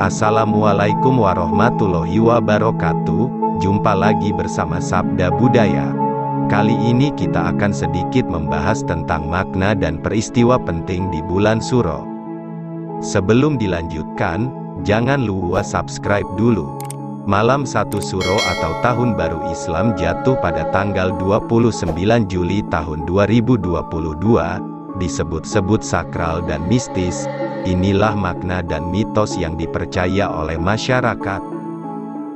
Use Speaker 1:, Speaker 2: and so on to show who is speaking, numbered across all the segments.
Speaker 1: Assalamualaikum warahmatullahi wabarakatuh. Jumpa lagi bersama Sabda Budaya. Kali ini kita akan sedikit membahas tentang makna dan peristiwa penting di bulan Suro. Sebelum dilanjutkan, jangan lupa subscribe dulu. Malam 1 Suro atau Tahun Baru Islam jatuh pada tanggal 29 Juli tahun 2022, disebut-sebut sakral dan mistis. Inilah makna dan mitos yang dipercaya oleh masyarakat.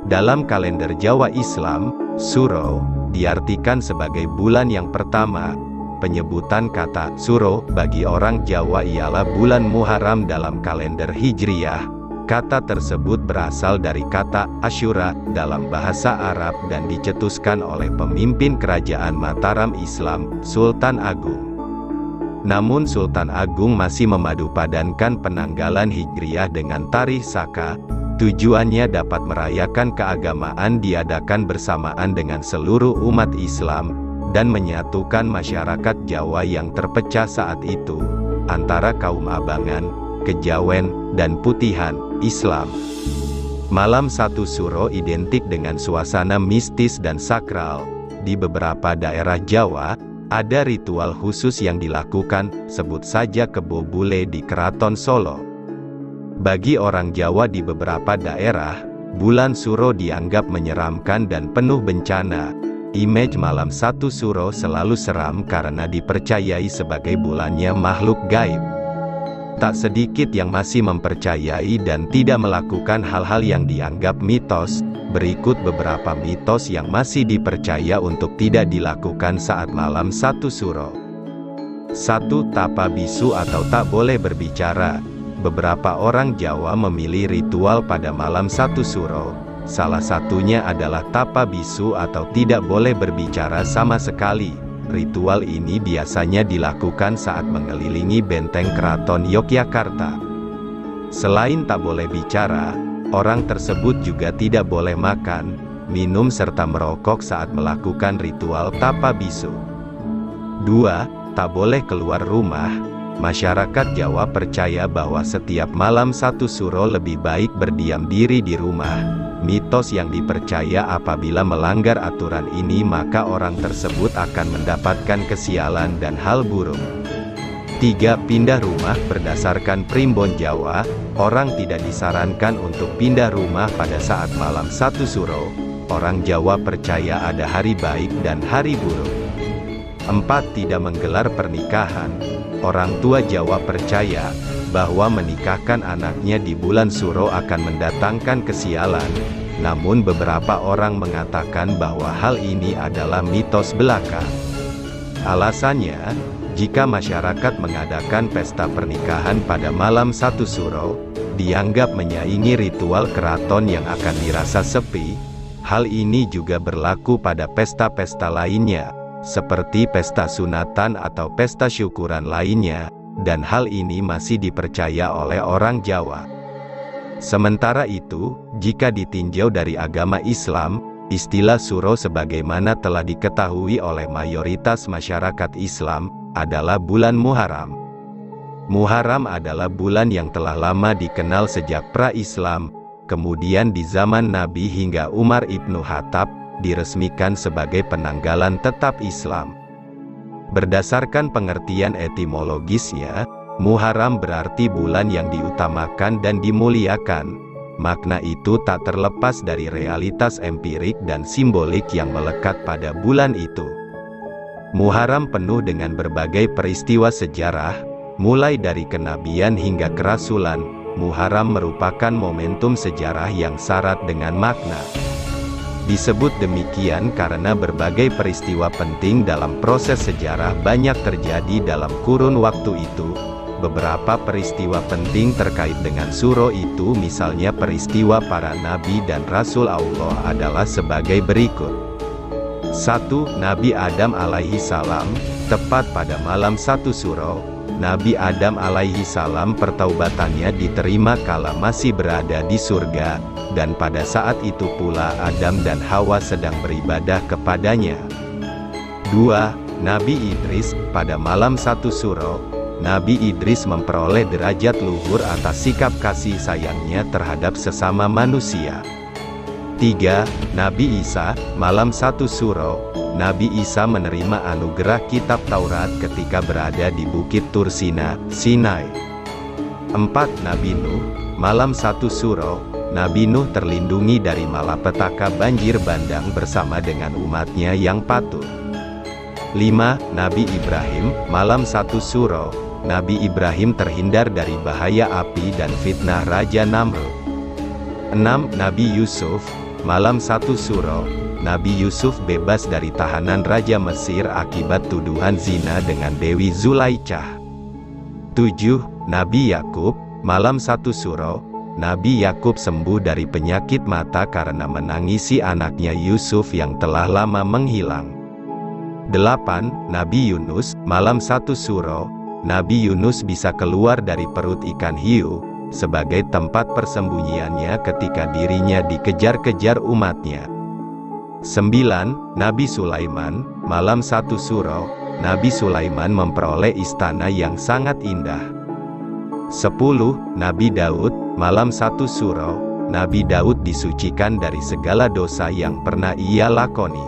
Speaker 1: Dalam kalender Jawa Islam, Suro diartikan sebagai bulan yang pertama. Penyebutan kata Suro bagi orang Jawa ialah bulan Muharram dalam kalender Hijriyah. Kata tersebut berasal dari kata Asyura dalam bahasa Arab dan dicetuskan oleh pemimpin kerajaan Mataram Islam, Sultan Agung. Namun Sultan Agung masih memadupadankan penanggalan Hijriyah dengan tarikh Saka. Tujuannya dapat merayakan keagamaan diadakan bersamaan dengan seluruh umat Islam, dan menyatukan masyarakat Jawa yang terpecah saat itu, antara kaum Abangan, Kejawen, dan Putihan, Islam. Malam 1 Suro identik dengan suasana mistis dan sakral. Di beberapa daerah Jawa, ada ritual khusus yang dilakukan, sebut saja Kebo Bule di Keraton Solo. Bagi orang Jawa di beberapa daerah, bulan Suro dianggap menyeramkan dan penuh bencana. Image malam 1 Suro selalu seram karena dipercayai sebagai bulannya makhluk gaib. Tak sedikit yang masih mempercayai dan tidak melakukan hal-hal yang dianggap mitos. Berikut beberapa mitos yang masih dipercaya untuk tidak dilakukan saat malam 1 Suro. 1. Tapa bisu atau tak boleh berbicara. Beberapa orang Jawa memilih ritual pada malam 1 Suro. Salah satunya adalah tapa bisu atau tidak boleh berbicara sama sekali. Ritual ini biasanya dilakukan saat mengelilingi benteng Keraton Yogyakarta. Selain tak boleh bicara, orang tersebut juga tidak boleh makan, minum serta merokok saat melakukan ritual tapa bisu. 2. Tak boleh keluar rumah. Masyarakat Jawa percaya bahwa setiap malam 1 Suro lebih baik berdiam diri di rumah. Mitos yang dipercaya apabila melanggar aturan ini maka orang tersebut akan mendapatkan kesialan dan hal buruk. 3. Pindah rumah. Berdasarkan primbon Jawa, orang tidak disarankan untuk pindah rumah pada saat malam 1 Suro. Orang Jawa percaya ada hari baik dan hari buruk. 4. Tidak menggelar pernikahan. Orang tua Jawa percaya bahwa menikahkan anaknya di bulan Suro akan mendatangkan kesialan. Namun beberapa orang mengatakan bahwa hal ini adalah mitos belaka. Alasannya, jika masyarakat mengadakan pesta pernikahan pada malam 1 Suro, dianggap menyaingi ritual keraton yang akan dirasa sepi. Hal ini juga berlaku pada pesta-pesta lainnya, seperti pesta sunatan atau pesta syukuran lainnya, dan hal ini masih dipercaya oleh orang Jawa. Sementara itu, jika ditinjau dari agama Islam, istilah Suro sebagaimana telah diketahui oleh mayoritas masyarakat Islam, adalah bulan Muharram. Muharram adalah bulan yang telah lama dikenal sejak pra-Islam, kemudian di zaman Nabi hingga Umar ibnu Khattab, diresmikan sebagai penanggalan tetap Islam. Berdasarkan pengertian etimologisnya, Muharram berarti bulan yang diutamakan dan dimuliakan. Makna itu tak terlepas dari realitas empirik dan simbolik yang melekat pada bulan itu. Muharram penuh dengan berbagai peristiwa sejarah, mulai dari kenabian hingga kerasulan. Muharram merupakan momentum sejarah yang syarat dengan makna. Disebut demikian karena berbagai peristiwa penting dalam proses sejarah banyak terjadi dalam kurun waktu itu. Beberapa peristiwa penting terkait dengan Suro itu misalnya peristiwa para nabi dan rasul Allah adalah sebagai berikut. 1. Nabi Adam alaihi salam. Tepat pada malam 1 Suro, Nabi Adam alaihi salam pertaubatannya diterima kala masih berada di surga, dan pada saat itu pula Adam dan Hawa sedang beribadah kepadanya. 2. Nabi Idris. Pada malam 1 Suro, Nabi Idris memperoleh derajat luhur atas sikap kasih sayangnya terhadap sesama manusia. 3. Nabi Isa, malam 1 Suro. Nabi Isa menerima anugerah kitab Taurat ketika berada di Bukit Tur Sinai. 4. Nabi Nuh, malam 1 Suro. Nabi Nuh terlindungi dari malapetaka banjir bandang bersama dengan umatnya yang patuh. 5. Nabi Ibrahim, malam 1 Suro. Nabi Ibrahim terhindar dari bahaya api dan fitnah Raja Namrud. 6. Nabi Yusuf, malam 1 Suro. Nabi Yusuf bebas dari tahanan Raja Mesir akibat tuduhan zina dengan Dewi Zulaijah. 7. Nabi Yakub, malam 1 Suro. Nabi Yakub sembuh dari penyakit mata karena menangisi anaknya Yusuf yang telah lama menghilang. 8. Nabi Yunus, malam 1 Suro. Nabi Yunus bisa keluar dari perut ikan hiu, sebagai tempat persembunyiannya ketika dirinya dikejar-kejar umatnya. 9. Nabi Sulaiman, malam 1 Suro. Nabi Sulaiman memperoleh istana yang sangat indah. 10. Nabi Daud, malam 1 Suro. Nabi Daud disucikan dari segala dosa yang pernah ia lakoni.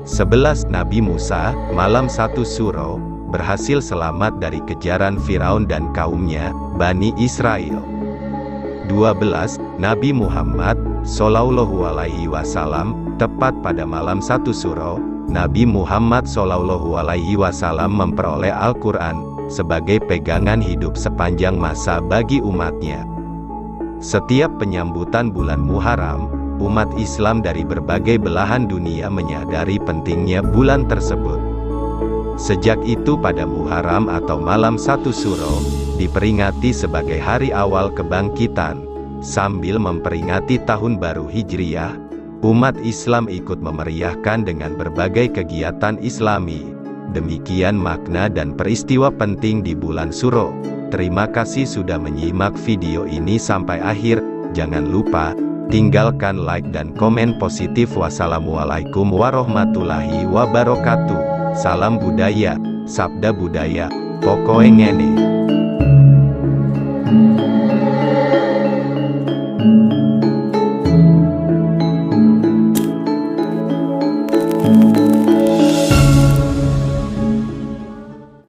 Speaker 1: 11. Nabi Musa, malam 1 Suro, berhasil selamat dari kejaran Firaun dan kaumnya, Bani Israel. 12. Nabi Muhammad, Shallallahu Alaihi Wasallam, tepat pada malam 1 Suro, Nabi Muhammad Shallallahu Alaihi Wasallam memperoleh Al-Quran sebagai pegangan hidup sepanjang masa bagi umatnya. Setiap penyambutan bulan Muharram, umat Islam dari berbagai belahan dunia menyadari pentingnya bulan tersebut. Sejak itu pada Muharram atau malam 1 Suro, diperingati sebagai hari awal kebangkitan. Sambil memperingati tahun baru Hijriyah, umat Islam ikut memeriahkan dengan berbagai kegiatan Islami. Demikian makna dan peristiwa penting di bulan Suro. Terima kasih sudah menyimak video ini sampai akhir. Jangan lupa, tinggalkan like dan komen positif. Wassalamualaikum warahmatullahi wabarakatuh. Salam budaya, sabda budaya, pokoknya ngene.